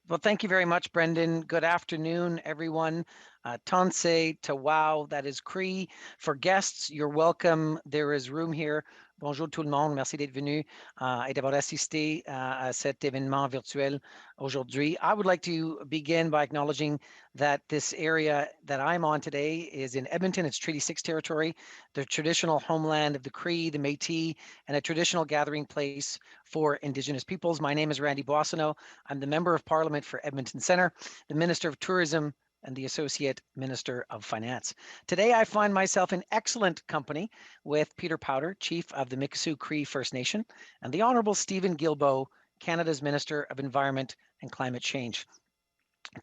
Well, thank you very much, Brendan. Good afternoon, everyone. Tansei to wow, that is Cree. For guests, you're welcome. There is room here. Bonjour tout le monde. Merci d'être venu et d'avoir assisté à cet événement virtuel aujourd'hui. I would like to begin by acknowledging that this area that I'm on today is in Edmonton. It's Treaty 6 territory, the traditional homeland of the Cree, the Métis, and a traditional gathering place for Indigenous peoples. My name is Randy Boissonnault. I'm the Member of Parliament for Edmonton Centre, the Minister of Tourism, and the Associate Minister of Finance. Today, I find myself in excellent company with Peter Powder, Chief of the Mikisew Cree First Nation, and the Honourable Stephen Guilbeault, Canada's Minister of Environment and Climate Change.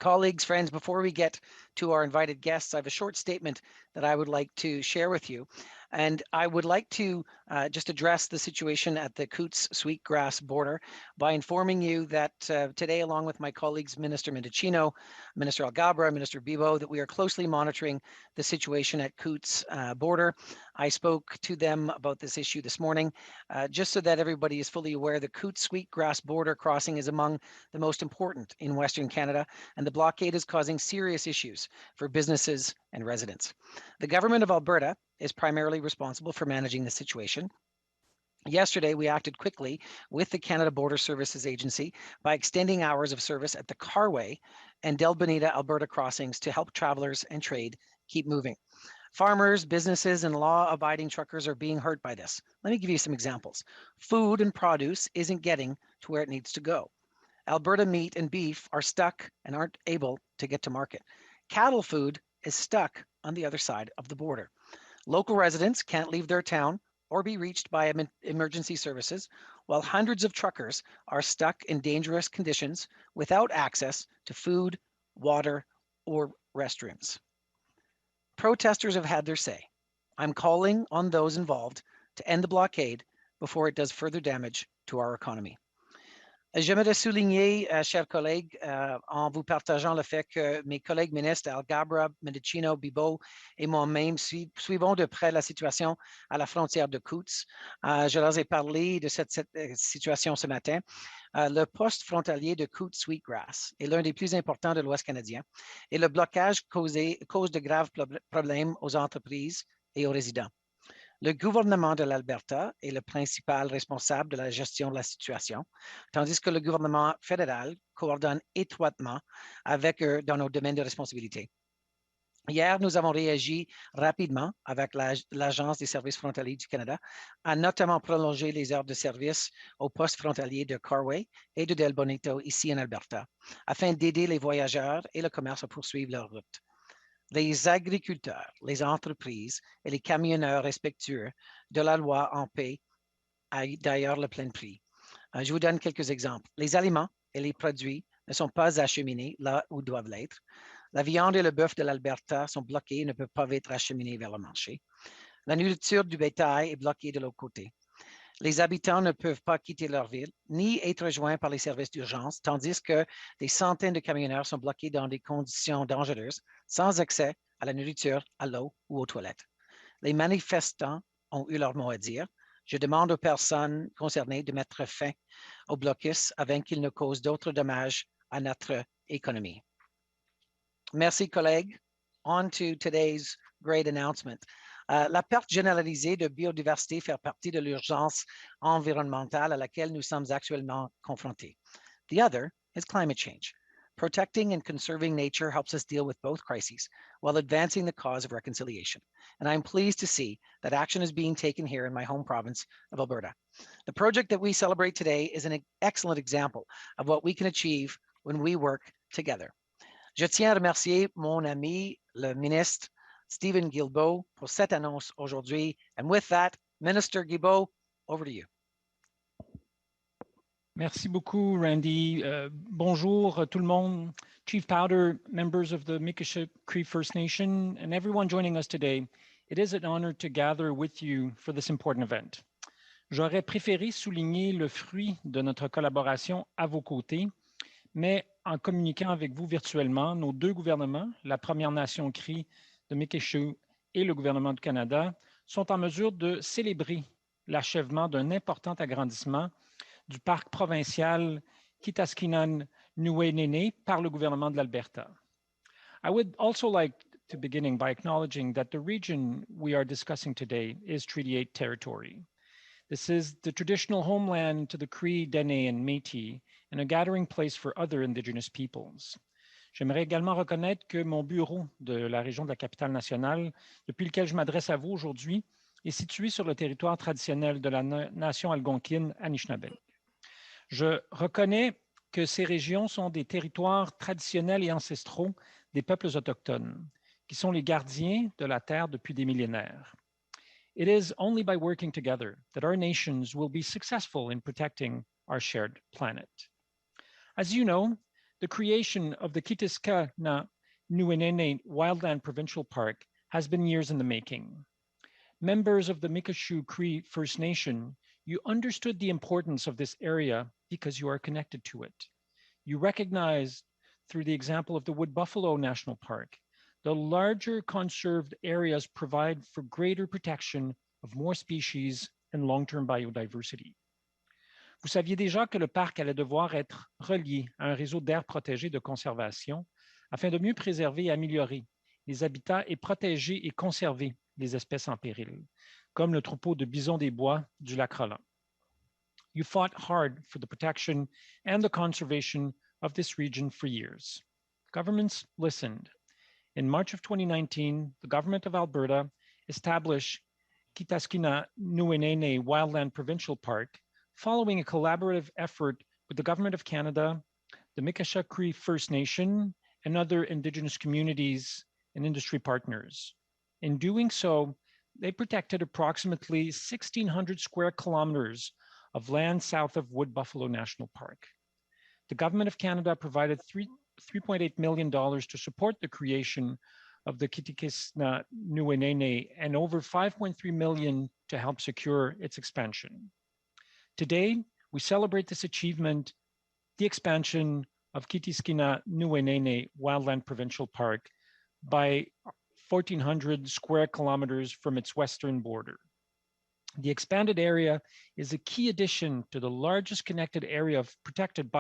Colleagues, friends, before we get to our invited guests, I have a short statement that I would like to share with you. And I would like to just address the situation at the Coutts Sweetgrass border by informing you that today, along with my colleagues, Minister Mendicino, Minister Alghabra, Minister Guilbeault, that we are closely monitoring the situation at Coutts border. I spoke to them about this issue this morning, just so that everybody is fully aware. The Coutts Sweetgrass border crossing is among the most important in Western Canada, and the blockade is causing serious issues for businesses and residents. The government of Alberta is primarily responsible for managing the situation. Yesterday, we acted quickly with the Canada Border Services Agency by extending hours of service at the Carway and Del Bonita, Alberta crossings to help travelers and trade keep moving. Farmers, businesses, and law-abiding truckers are being hurt by this. Let me give you some examples. Food and produce isn't getting to where it needs to go. Alberta meat and beef are stuck and aren't able to get to market. Cattle food is stuck on the other side of the border. Local residents can't leave their town or be reached by emergency services, while hundreds of truckers are stuck in dangerous conditions without access to food, water, or restrooms. Protesters have had their say. I'm calling on those involved to end the blockade before it does further damage to our economy. J'aimerais souligner, chers collègues, en vous partageant le fait que mes collègues ministres Alghabra, Mendicino, Guilbeault et moi-même suivons de près la situation à la frontière de Coutts. Je leur ai parlé de cette situation ce matin. Le poste frontalier de Coutts Sweetgrass est l'un des plus importants de l'Ouest canadien et le blocage cause de graves problèmes aux entreprises et aux résidents. Le gouvernement de l'Alberta est le principal responsable de la gestion de la situation, tandis que le gouvernement fédéral coordonne étroitement avec eux dans nos domaines de responsabilité. Hier, nous avons réagi rapidement avec l'Agence des services frontaliers du Canada, à notamment prolonger les heures de service au poste frontalier de Carway et de Del Bonito ici en Alberta, afin d'aider les voyageurs et le commerce à poursuivre leur route. Les agriculteurs, les entreprises et les camionneurs respectueux de la loi en paix d'ailleurs le plein prix. Je vous donne quelques exemples. Les aliments et les produits ne sont pas acheminés là où doivent l'être. La viande et le bœuf de l'Alberta sont bloqués et ne peuvent pas être acheminés vers le marché. La nourriture du bétail est bloquée de l'autre côté. Les habitants ne peuvent pas quitter leur ville, ni être rejoints par les services d'urgence, tandis que des centaines de camionneurs sont bloqués dans des conditions dangereuses, sans accès à la nourriture, à l'eau ou aux toilettes. Les manifestants ont eu leur mot à dire. Je demande aux personnes concernées de mettre fin au blocus avant qu'ils ne causent d'autres dommages à notre économie. Merci, collègues. On to today's great announcement. La perte généralisée de biodiversité fait partie de l'urgence environnementale à laquelle nous sommes actuellement confrontés. The other is climate change. Protecting and conserving nature helps us deal with both crises while advancing the cause of reconciliation. And I'm pleased to see that action is being taken here in my home province of Alberta. The project that we celebrate today is an excellent example of what we can achieve when we work together. Je tiens à remercier mon ami, le ministre Stephen Guilbeault, pour cette annonce aujourd'hui. And with that, Minister Guilbeault, over to you. Merci beaucoup, Randy. Bonjour, tout le monde. Chief Powder, members of the Mikisew Cree First Nation, and everyone joining us today. It is an honor to gather with you for this important event. J'aurais préféré souligner le fruit de notre collaboration à vos côtés, mais en communiquant avec vous virtuellement, nos deux gouvernements, la Première Nation Cree de Mikisew et le gouvernement du Canada, sont en mesure de célébrer l'achèvement d'un important agrandissement du parc provincial Kitaskino Nuwenëné par le gouvernement de l'Alberta. I would also like to begin by acknowledging that the region we are discussing today is Treaty 8 territory. This is the traditional homeland to the Cree, Dene, and Métis, and a gathering place for other Indigenous peoples. J'aimerais également reconnaître que mon bureau de la région de la capitale nationale, depuis lequel je m'adresse à vous aujourd'hui, est situé sur le territoire traditionnel de la nation algonquine Anishinaabe. Je reconnais que ces régions sont des territoires traditionnels et ancestraux des peuples autochtones, qui sont les gardiens de la terre depuis des millénaires. It is only by working together that our nations will be successful in protecting our shared planet. As you know, the creation of the Kitaskino Nuwenëné Wildland Provincial Park has been years in the making. Members of the Mikisew Cree First Nation, you understood the importance of this area because you are connected to it. You recognized through the example of the Wood Buffalo National Park, the larger conserved areas provide for greater protection of more species and long-term biodiversity. Vous saviez déjà que le parc allait devoir être relié à un réseau d'aires protégées de conservation afin de mieux préserver et améliorer les habitats et protéger et conserver les espèces en péril, comme le troupeau de bisons des bois du lac Roland. You fought hard for the protection and the conservation of this region for years. Governments listened. In March of 2019, the government of Alberta established Kitaskino Nuwenëné Wildland Provincial Park following a collaborative effort with the Government of Canada, the Mikisew Cree First Nation, and other Indigenous communities and industry partners. In doing so, they protected approximately 1,600 square kilometers of land south of Wood Buffalo National Park. The Government of Canada provided $3.8 million to support the creation of the Kitaskino Nuwenëné and over $5.3 million to help secure its expansion. Today, we celebrate this achievement, the expansion of Kitaskino Nuwenëné Wildland Provincial Park by 1,400 square kilometers from its western border. The expanded area is a key addition to the largest connected area of protected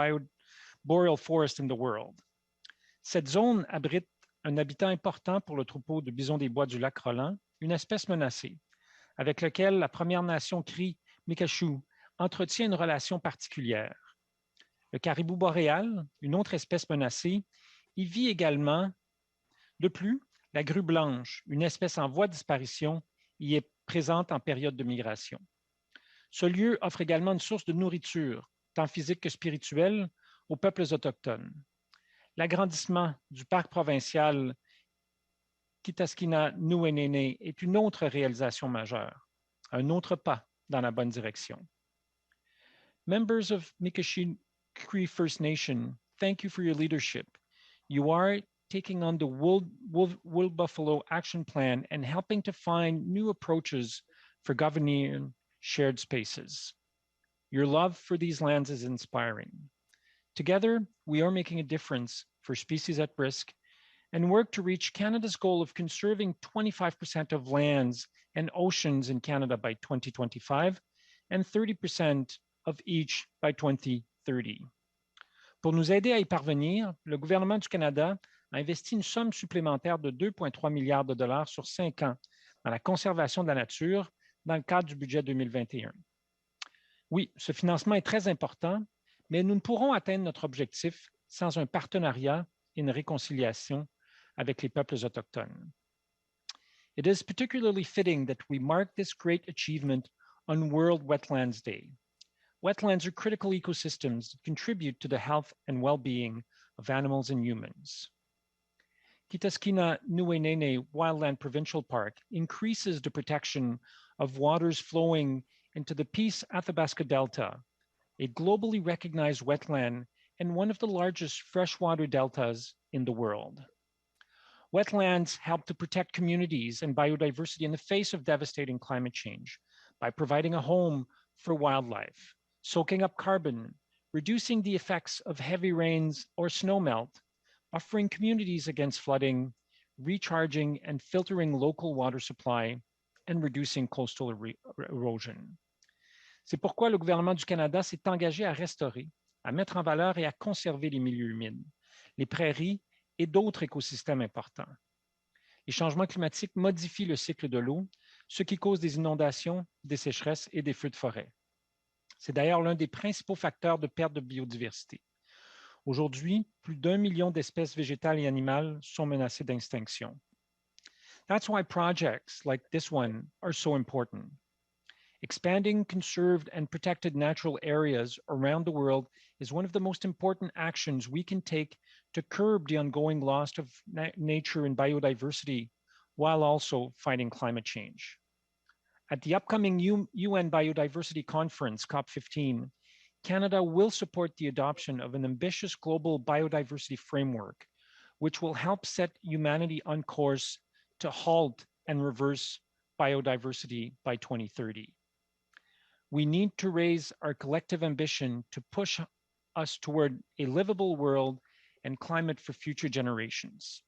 boreal forest in the world. Cette zone abrite un habitat important pour le troupeau de bisons des bois du lac Roland, une espèce menacée, avec laquelle la Première Nation Cree Mikisew entretient une relation particulière. Le caribou boréal, une autre espèce menacée, y vit également. De plus, la grue blanche, une espèce en voie de disparition, y est présente en période de migration. Ce lieu offre également une source de nourriture, tant physique que spirituelle, aux peuples autochtones. L'agrandissement du parc provincial Kitaskino Nuwenëné est une autre réalisation majeure, un autre pas dans la bonne direction. Members of Mikisew Cree First Nation, thank you for your leadership. You are taking on the Wood Buffalo Action Plan and helping to find new approaches for governing shared spaces. Your love for these lands is inspiring. Together, we are making a difference for species at risk and work to reach Canada's goal of conserving 25% of lands and oceans in Canada by 2025 and 30% of each by 2030. Pour nous aider à y parvenir, le gouvernement du Canada a investi une somme supplémentaire de 2,3 milliards de dollars sur 5 ans dans la conservation de la nature dans le cadre du budget 2021. Oui, ce financement est très important, mais nous ne pourrons atteindre notre objectif sans un partenariat et une réconciliation avec les peuples autochtones. It is particularly fitting that we mark this great achievement on World Wetlands Day. Wetlands are critical ecosystems that contribute to the health and well-being of animals and humans. Kitaskino Nuwenëné Wildland Provincial Park increases the protection of waters flowing into the Peace Athabasca Delta, a globally recognized wetland and one of the largest freshwater deltas in the world. Wetlands help to protect communities and biodiversity in the face of devastating climate change by providing a home for wildlife, soaking up carbon, reducing the effects of heavy rains or snowmelt, offering communities against flooding, recharging and filtering local water supply, and reducing coastal erosion. C'est pourquoi le gouvernement du Canada s'est engagé à restaurer, à mettre en valeur et à conserver les milieux humides, les prairies et d'autres écosystèmes importants. Les changements climatiques modifient le cycle de l'eau, ce qui cause des inondations, des sécheresses et des feux de forêt. C'est d'ailleurs l'un des principaux facteurs de perte de biodiversité. Aujourd'hui, plus d'1 million d'espèces végétales et animales sont menacées d'extinction. That's why projects like this one are so important. Expanding conserved and protected natural areas around the world is one of the most important actions we can take to curb the ongoing loss of nature and biodiversity while also fighting climate change. At the upcoming UN Biodiversity Conference, COP15, Canada will support the adoption of an ambitious global biodiversity framework, which will help set humanity on course to halt and reverse biodiversity by 2030. We need to raise our collective ambition to push us toward a livable world and climate for future generations.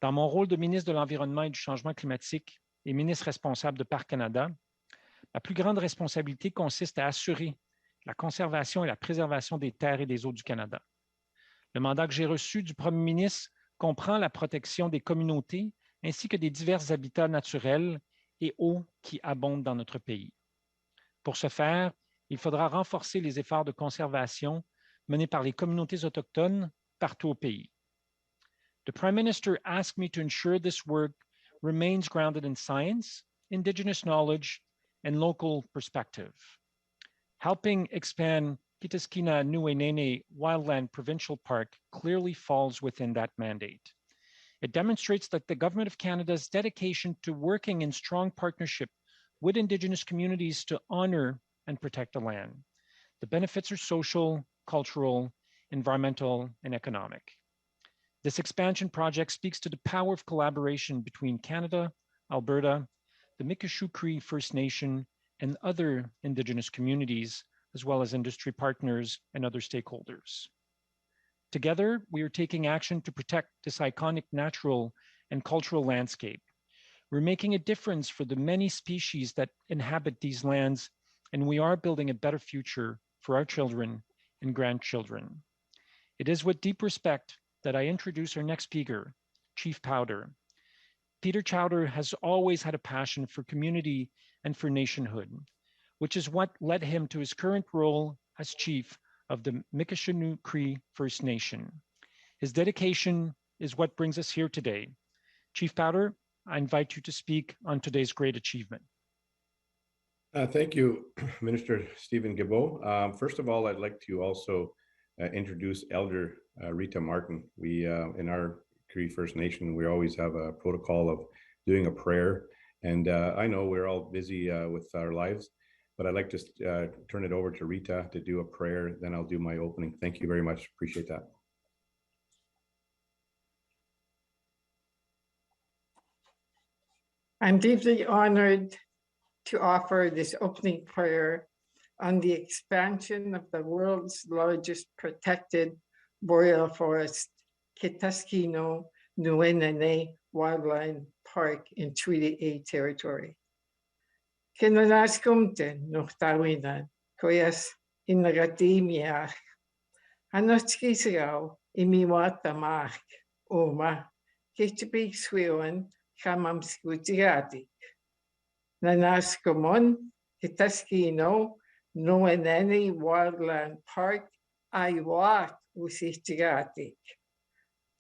Dans mon rôle de ministre de l'Environnement et du Changement climatique et ministre responsable de Parcs Canada, ma plus grande responsabilité consiste à assurer la conservation et la préservation des terres et des eaux du Canada. Le mandat que j'ai reçu du Premier ministre comprend la protection des communautés ainsi que des divers habitats naturels et eaux qui abondent dans notre pays. Pour ce faire, il faudra renforcer les efforts de conservation menés par les communautés autochtones partout au pays. The Prime Minister asked me to ensure this work remains grounded in science, Indigenous knowledge, and local perspective. Helping expand Kitaskino Nuwenëné Wildland Provincial Park clearly falls within that mandate. It demonstrates that the Government of Canada's dedication to working in strong partnership with Indigenous communities to honor and protect the land. The benefits are social, cultural, environmental, and economic. This expansion project speaks to the power of collaboration between Canada, Alberta, the Mikisew Cree First Nation, and other Indigenous communities, as well as industry partners and other stakeholders. Together, we are taking action to protect this iconic natural and cultural landscape. We're making a difference for the many species that inhabit these lands, and we are building a better future for our children and grandchildren. It is with deep respect that I introduce our next speaker, Chief Powder. Peter Chowder has always had a passion for community and for nationhood, which is what led him to his current role as chief of the Mikisew Cree First Nation. His dedication is what brings us here today. Chief Powder, I invite you to speak on today's great achievement. Thank you, Minister Stephen Guilbeault. First of all, I'd like to also introduce Elder Rita Marten. We, in our Cree First Nation, we always have a protocol of doing a prayer. And I know we're all busy with our lives, but I'd like to turn it over to Rita to do a prayer, then I'll do my opening. Thank you very much, appreciate that. I'm deeply honored to offer this opening prayer on the expansion of the world's largest protected boreal forest, Kitaskino Nuwenëné Wildland Park in Treaty A territory. Kinanaskumten noch tawinan, koyas inagatimiach, anotskisao imiwatamach, oma, kitchipik swiwan, Kamamskutiatik. Nanaskomon, Kitaskino, Nuwenëné Wildland Park, Aiwak Usitiatik.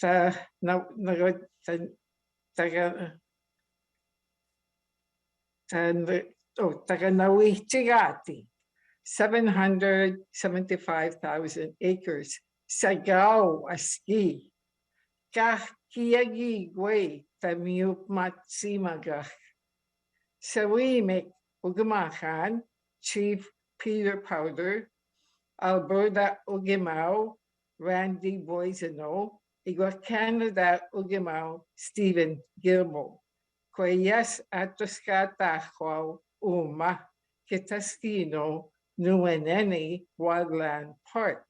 Taganawitiatik. 775,000 acres. Sagao Aski. Kiagi Gwe. Tamiup Matsimagach. Sawimek Ugamahan, Chief Peter Powder, Alberta Guilbeault, Randy Boissonnault, Igwa Canada Guilbeault, Stephen Guilbeault. Kweyas Atoskata Hwao Uma, Kitaskino Nuwenëné Wildland Park.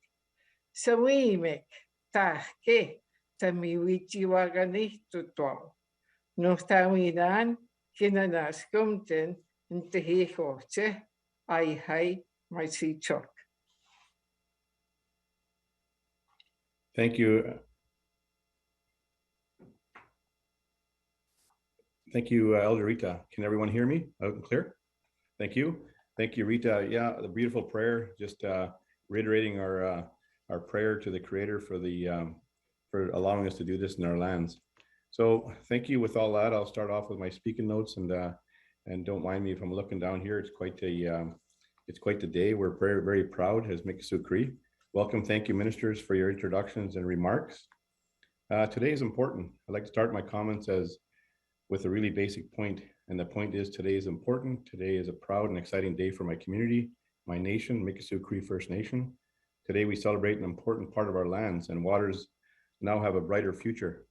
Sawimek Tahke, Tamiwichiwagani Tutwao. Nohtawidan, Kinanaskumten, Ntehihoche, Aihai, Marcichok. Thank you. Thank you, Elder Rita. Can everyone hear me out and clear? Thank you. Thank you, Rita. Yeah, the beautiful prayer, just reiterating our prayer to the Creator for allowing us to do this in our lands. So thank you. With all that, I'll start off with my speaking notes, and don't mind me if I'm looking down here. It's quite the day. We're very, very proud as Mikisew Cree. Welcome. Thank you, ministers, for your introductions and remarks. Today is important. I'd like to start my comments with a really basic point, and the point is today is important. Today is a proud and exciting day for my community, my nation, Mikisew Cree First Nation. Today we celebrate an important part of our lands and waters now have a brighter future.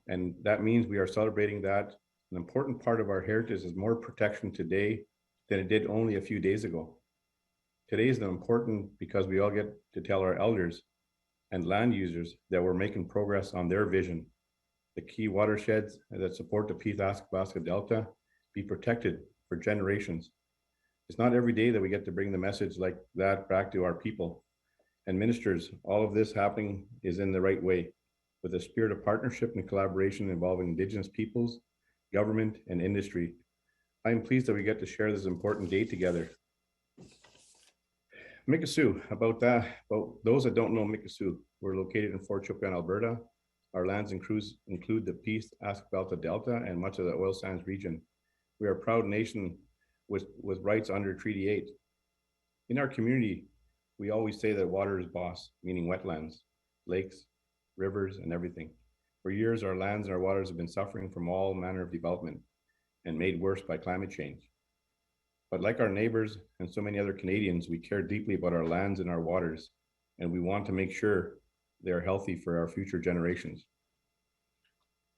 And that means we are celebrating that an important part of our heritage is more protection today than it did only a few days ago. Today is important because we all get to tell our elders and land users that we're making progress on their vision. The key watersheds that support the Kitaskino Delta be protected for generations. It's not every day that we get to bring the message like that back to our people. And ministers, all of this happening is in the right way, with a spirit of partnership and collaboration involving Indigenous peoples, government, and industry. I am pleased that we get to share this important day together. Mikisew, about those that don't know Mikisew, we're located in Fort Chopin, Alberta. Our lands include the Kitaskino Delta and much of the oil sands region. We are a proud nation with rights under Treaty 8. In our community, we always say that water is boss, meaning wetlands, lakes, rivers, and everything. For years, our lands and our waters have been suffering from all manner of development and made worse by climate change. But like our neighbors and so many other Canadians, we care deeply about our lands and our waters, and we want to make sure they are healthy for our future generations.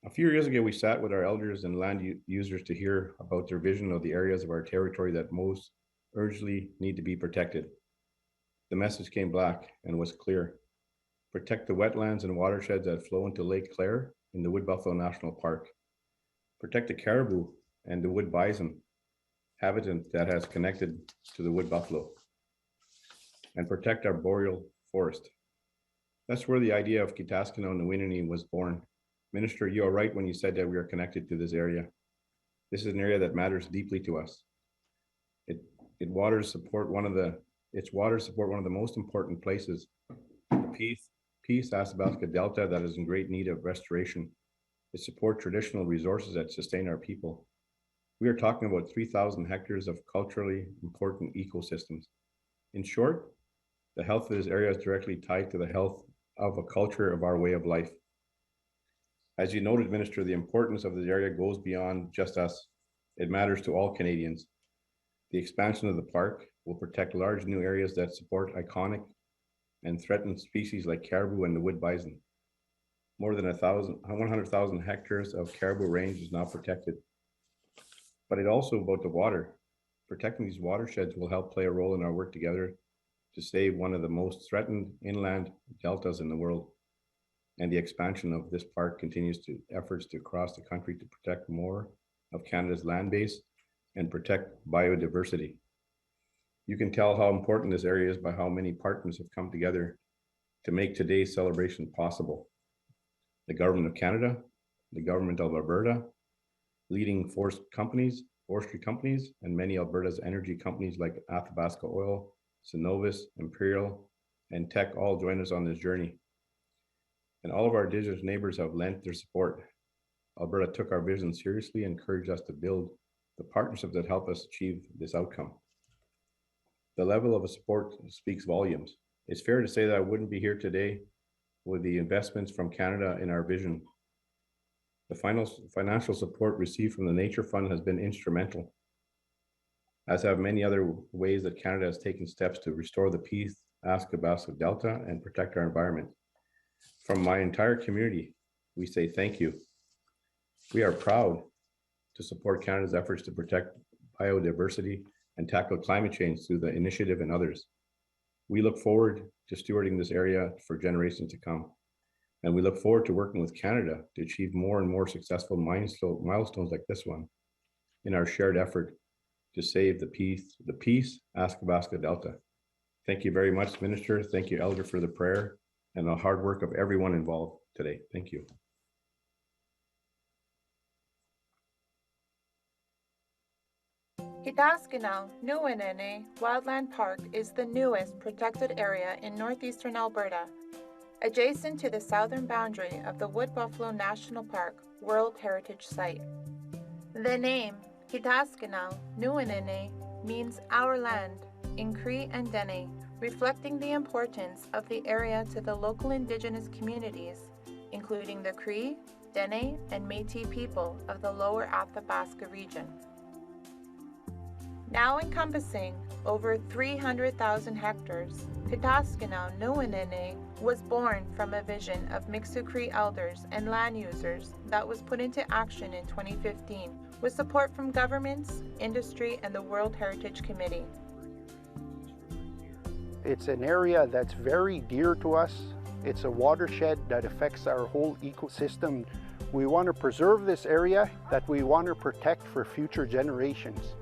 A few years ago, we sat with our elders and land users to hear about their vision of the areas of our territory that most urgently need to be protected. The message came back and was clear. Protect the wetlands and watersheds that flow into Lake Claire in the Wood Buffalo National Park. Protect the caribou and the wood bison, habitat that has connected to the wood buffalo. And protect our boreal forest. That's where the idea of Kitaskino Nuwenëné was born. Minister, you are right when you said that we are connected to this area. This is an area that matters deeply to us. Its waters support one of the most important places, the Kitaskino Delta, that is in great need of restoration. It supports traditional resources that sustain our people. We are talking about 3,000 hectares of culturally important ecosystems. In short, the health of this area is directly tied to the health of a culture of our way of life. As you noted, Minister, the importance of this area goes beyond just us. It matters to all Canadians. The expansion of the park will protect large new areas that support iconic and threatened species like caribou and the wood bison. More than 100,000 hectares of caribou range is now protected. But it's also about the water. Protecting these watersheds will help play a role in our work together to save one of the most threatened inland deltas in the world. And the expansion of this park continues efforts to across the country to protect more of Canada's land base and protect biodiversity. You can tell how important this area is by how many partners have come together to make today's celebration possible. The Government of Canada, the Government of Alberta, leading forestry companies, and many Alberta's energy companies like Athabasca Oil, Cenovus, Imperial, and Teck all join us on this journey. And all of our Indigenous neighbors have lent their support. Alberta took our vision seriously and encouraged us to build the partnerships that help us achieve this outcome. The level of support speaks volumes. It's fair to say that I wouldn't be here today with the investments from Canada in our vision. The financial support received from the Nature Fund has been instrumental, as have many other ways that Canada has taken steps to restore the Kitaskino Delta and protect our environment. From my entire community, we say thank you. We are proud to support Canada's efforts to protect biodiversity and tackle climate change through the initiative and others. We look forward to stewarding this area for generations to come. And we look forward to working with Canada to achieve more and more successful milestones like this one in our shared effort to save the Kitaskino Delta. Thank you very much, Minister. Thank you, Elder, for the prayer. and the hard work of everyone involved today. Thank you. Kitaskino Nuwenëné Wildland Park is the newest protected area in northeastern Alberta, adjacent to the southern boundary of the Wood Buffalo National Park World Heritage Site. The name Kitaskino Nuwenëné means our land in Cree and Dene, reflecting the importance of the area to the local Indigenous communities, including the Cree, Dene, and Métis people of the lower Athabasca region. Now encompassing over 300,000 hectares, Kitaskino Nuwenëné was born from a vision of Mikisew Cree elders and land users that was put into action in 2015 with support from governments, industry, and the World Heritage Committee. It's an area that's very dear to us. It's a watershed that affects our whole ecosystem. We want to preserve this area that we want to protect for future generations.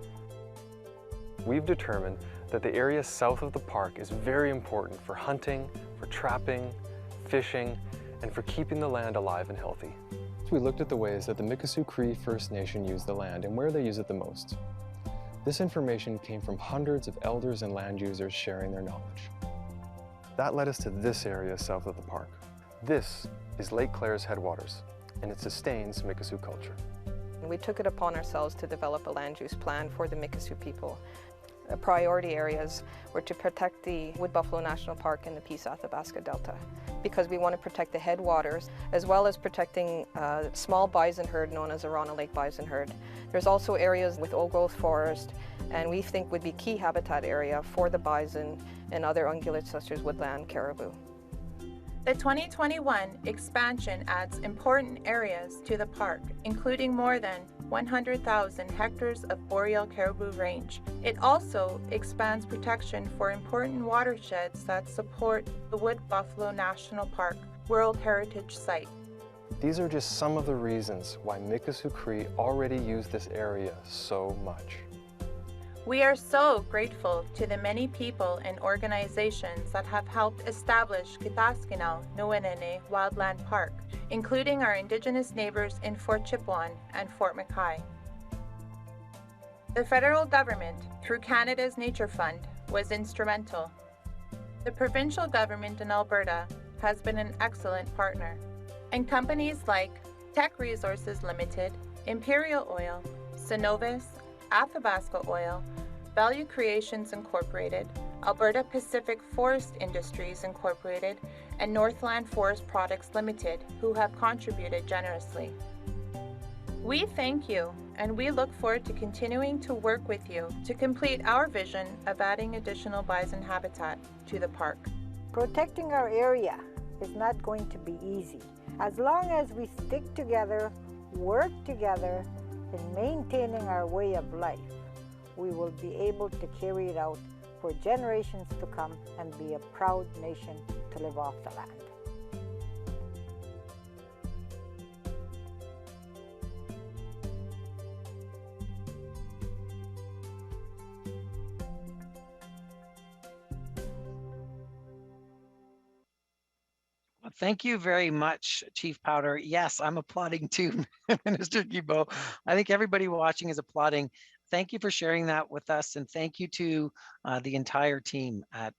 We've determined that the area south of the park is very important for hunting, for trapping, fishing, and for keeping the land alive and healthy. We looked at the ways that the Mikisew Cree First Nation use the land and where they use it the most. This information came from hundreds of elders and land users sharing their knowledge. That led us to this area south of the park. This is Lake Clare's headwaters, and it sustains Mikisew culture. We took it upon ourselves to develop a land use plan for the Mikisew people. Priority areas were to protect the Wood Buffalo National Park and the Peace Athabasca Delta, because we want to protect the headwaters as well as protecting a small bison herd known as Arana Lake bison herd. There's also areas with old growth forest, and we think would be key habitat area for the bison and other ungulates such as woodland caribou. The 2021 expansion adds important areas to the park, including more than 100,000 hectares of boreal caribou range. It also expands protection for important watersheds that support the Wood Buffalo National Park World Heritage Site. These are just some of the reasons why Mikisew Cree already use this area so much. We are so grateful to the many people and organizations that have helped establish Kitaskino Nuwenëné Wildland Park, including our Indigenous neighbors in Fort Chipewyan and Fort McKay. The federal government, through Canada's Nature Fund, was instrumental. The provincial government in Alberta has been an excellent partner, and companies like Tech Resources Limited, Imperial Oil, Synovus, Athabasca Oil, Value Creations Incorporated, Alberta Pacific Forest Industries Incorporated, and Northland Forest Products Limited, who have contributed generously. We thank you, and we look forward to continuing to work with you to complete our vision of adding additional bison habitat to the park. Protecting our area is not going to be easy. As long as we stick together, work together, in maintaining our way of life, we will be able to carry it out for generations to come and be a proud nation to live off the land. Thank you very much, Chief Powder. Yes, I'm applauding too, Minister Guilbeault. I think everybody watching is applauding. Thank you for sharing that with us, and thank you to the entire team at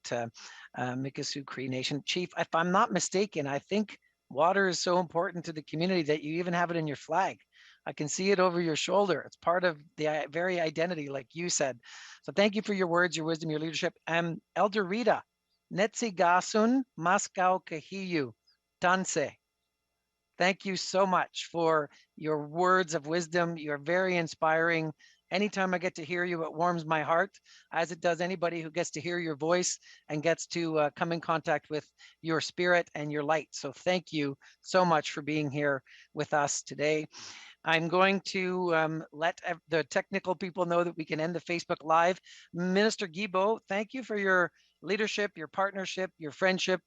Mikisew Cree Nation. Chief, if I'm not mistaken, I think water is so important to the community that you even have it in your flag. I can see it over your shoulder. It's part of the very identity, like you said. So thank you for your words, your wisdom, your leadership. Elder Rita, Netsi Gasun Maskau Kahiyu. Tanse, thank you so much for your words of wisdom. You're very inspiring. Anytime I get to hear you, it warms my heart, as it does anybody who gets to hear your voice and gets to come in contact with your spirit and your light. So thank you so much for being here with us today. I'm going to let the technical people know that we can end the Facebook Live. Minister Guilbeault, thank you for your leadership, your partnership, your friendship.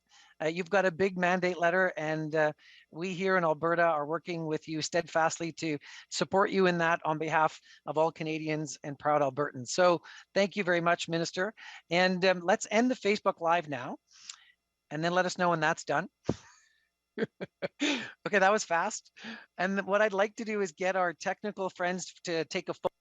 You've got a big mandate letter, and we here in Alberta are working with you steadfastly to support you in that on behalf of all Canadians and proud Albertans. So thank you very much, Minister. And let's end the Facebook Live now. and then let us know when that's done. Okay, that was fast. And what I'd like to do is get our technical friends to take a photo.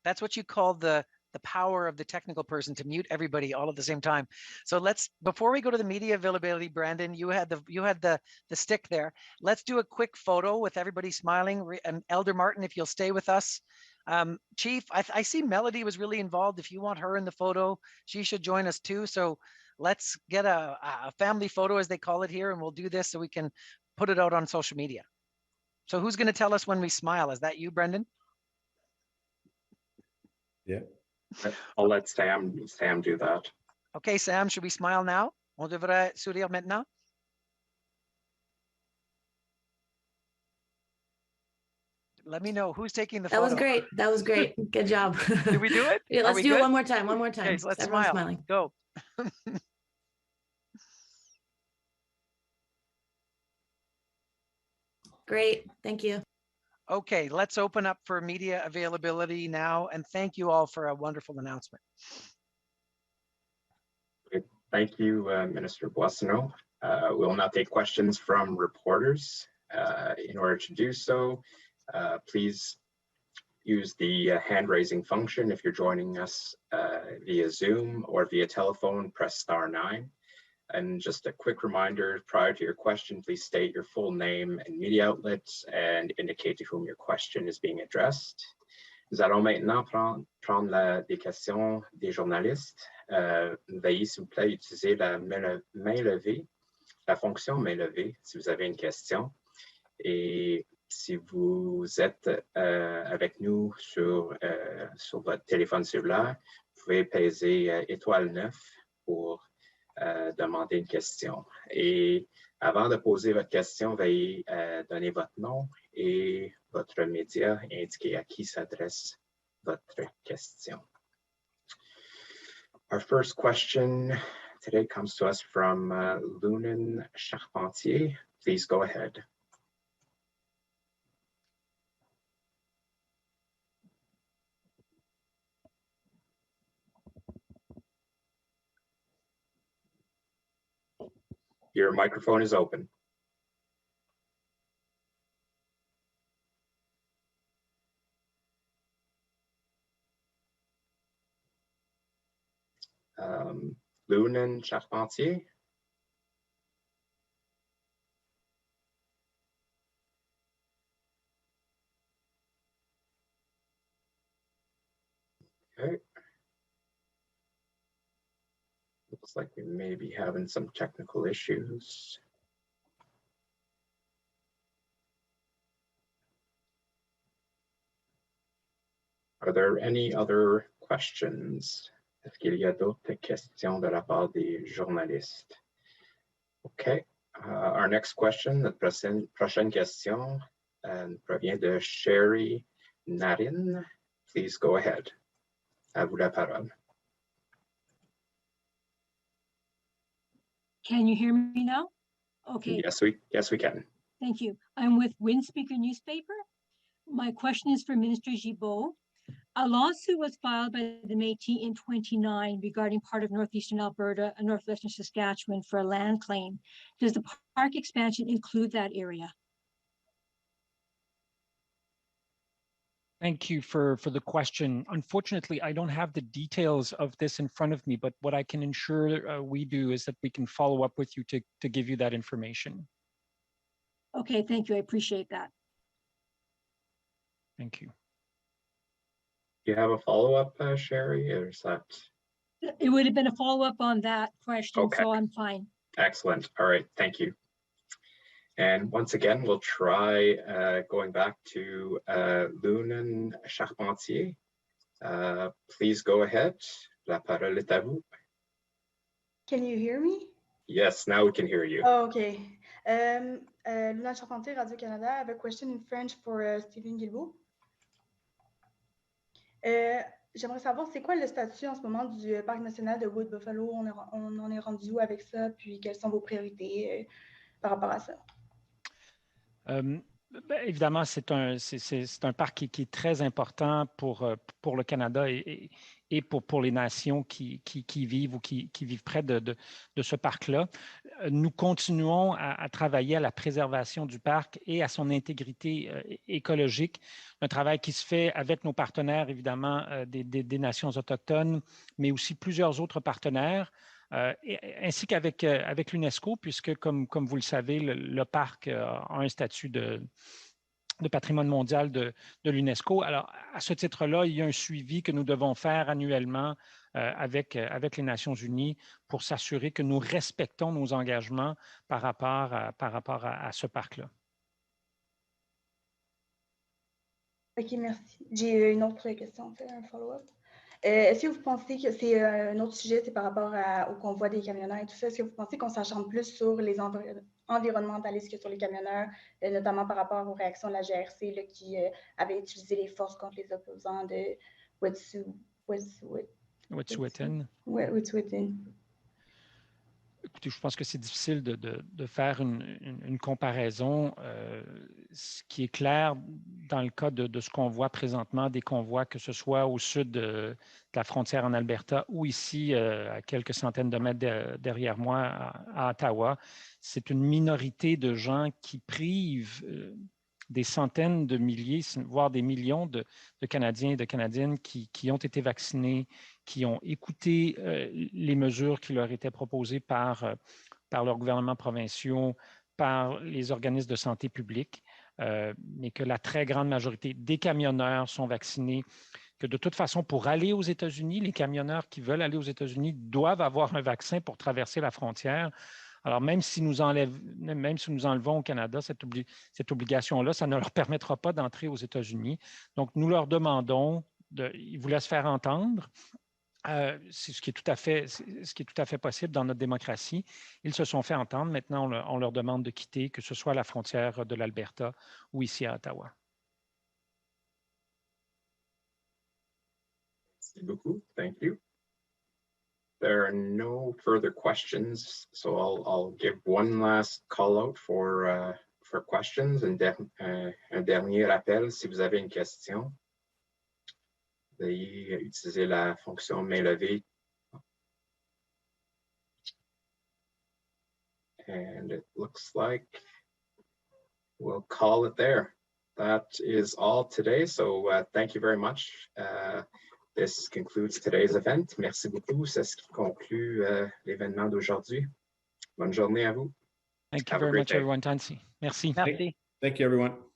That's what you call the power of the technical person, to mute everybody all at the same time. So let's, before we go to the media availability, Brandon, you had the stick there. Let's do a quick photo with everybody smiling. And Elder Marten, if you'll stay with us. Chief, I see Melody was really involved. If you want her in the photo, she should join us too. So let's get a family photo, as they call it here, and we'll do this so we can put it out on social media. So who's going to tell us when we smile? Is that you, Brendan? Yeah. I'll let Sam do that. Okay, Sam, should we smile now? On devrait sourire maintenant? Let me know who's taking the photo. That was great. That was great. Good job. Did we do it? Yeah, let's do it one more time. One more time. Okay, so let's Everyone's smile. smiling. Go. Great. Thank you. Okay, let's open up for media availability now. And thank you all for a wonderful announcement. Thank you, Minister Boissonnault. We will now take questions from reporters. In order to do so, please use the hand-raising function. If you're joining us via Zoom or via telephone, press *9. And just a quick reminder, prior to your question, please state your full name and media outlets and indicate to whom your question is being addressed. Nous allons maintenant prendre des questions des journalistes. Veuillez s'il vous plaît utiliser la main levée, la fonction main levée si vous avez une question. Et si vous êtes avec nous sur votre téléphone cellulaire, vous pouvez peser étoile 9 pour demander une question. Et avant de poser votre question, veuillez donner votre nom et votre média et indiquer à qui s'adresse votre question. Our first question today comes to us from Lunan Charpentier. Please go ahead. Your microphone is open. Lunan Charpentier. Okay. Looks like we may be having some technical issues. Are there any other questions? Est-ce qu'il y a d'autres questions de la part des journalistes? Okay. Our next question, notre prochaine question provient de Sherry Narin. Please go ahead. À vous la parole. Can you hear me now? Okay. Yes, we can. Thank you. I'm with Windspeaker Newspaper. My question is for Minister Guilbeault. A lawsuit was filed by the Métis in 2009 regarding part of northeastern Alberta and northwestern Saskatchewan for a land claim. Does the park expansion include that area? Thank you for the question. Unfortunately, I don't have the details of this in front of me, but what I can ensure we do is that we can follow up with you to give you that information. Okay, thank you. I appreciate that. Thank you. Do you have a follow-up, Sherry, or is that? It would have been a follow-up on that question, okay. So I'm fine. Excellent. All right, thank you. And once again, we'll try going back to Lunan Charpentier. Please go ahead. La parole est à vous. Can you hear me? Yes, now we can hear you. Oh, okay. Lunan Charpentier, Radio-Canada. I have a question in French for Stephen Guilbeault. J'aimerais savoir c'est quoi le statut en ce moment du parc national de Guilbeault. On en est rendu où avec ça, puis quelles sont vos priorités par rapport à ça? Ben, évidemment, c'est un parc qui est très important pour le Canada et pour les nations qui vivent ou qui vivent près de ce parc-là. Nous continuons à travailler à la préservation du parc et à son intégrité écologique. Un travail qui se fait avec nos partenaires, évidemment, des nations autochtones, mais aussi plusieurs autres partenaires. Ainsi qu'avec l'UNESCO, puisque, comme vous le savez, le parc a un statut de patrimoine mondial de l'UNESCO. Alors, à ce titre-là, il y a un suivi que nous devons faire annuellement avec les Nations unies pour s'assurer que nous respectons nos engagements par rapport à ce parc-là. OK, merci. J'ai une autre question, en fait, un follow-up. Est-ce que vous pensez que c'est un autre sujet, c'est par rapport au convoi des camionneurs et tout ça, est-ce que vous pensez qu'on s'acharne plus sur les environnementalistes que sur les camionneurs, notamment par rapport aux réactions de la GRC là, qui avait utilisé les forces contre les opposants de Wet'suwet'en. Wet'suwet'en. Écoutez, je pense que c'est difficile de faire une comparaison. Ce qui est clair dans le cas de ce qu'on voit présentement, des convois, que ce soit au sud de la frontière en Alberta ou ici, à quelques centaines de mètres derrière moi, à Ottawa, c'est une minorité de gens qui privent des centaines de milliers, voire des millions de Canadiens et de Canadiennes qui ont été vaccinés, qui ont écouté les mesures qui leur étaient proposées par leurs gouvernements provinciaux, par les organismes de santé publique, mais que la très grande majorité des camionneurs sont vaccinés, que de toute façon, pour aller aux États-Unis, les camionneurs qui veulent aller aux États-Unis doivent avoir un vaccin pour traverser la frontière. Alors, même si nous enlevons au Canada cette obligation-là, ça ne leur permettra pas d'entrer aux États-Unis. Donc, nous leur demandons, ils vous laissent faire entendre, c'est ce qui est tout à fait possible dans notre démocratie. Ils se sont fait entendre. Maintenant, on leur demande de quitter, que ce soit à la frontière de l'Alberta ou ici à Ottawa. Merci beaucoup. Thank you. There are no further questions, so I'll give one last call out for questions. Un dernier rappel, si vous avez une question, veuillez utiliser la fonction main levée. And it looks like we'll call it there. That is all today, so thank you very much. This concludes today's event. Merci beaucoup. C'est ce qui conclut l'événement d'aujourd'hui. Bonne journée à vous. Thank you very much, everyone. Tansi. Merci. Merci. Thank you, everyone.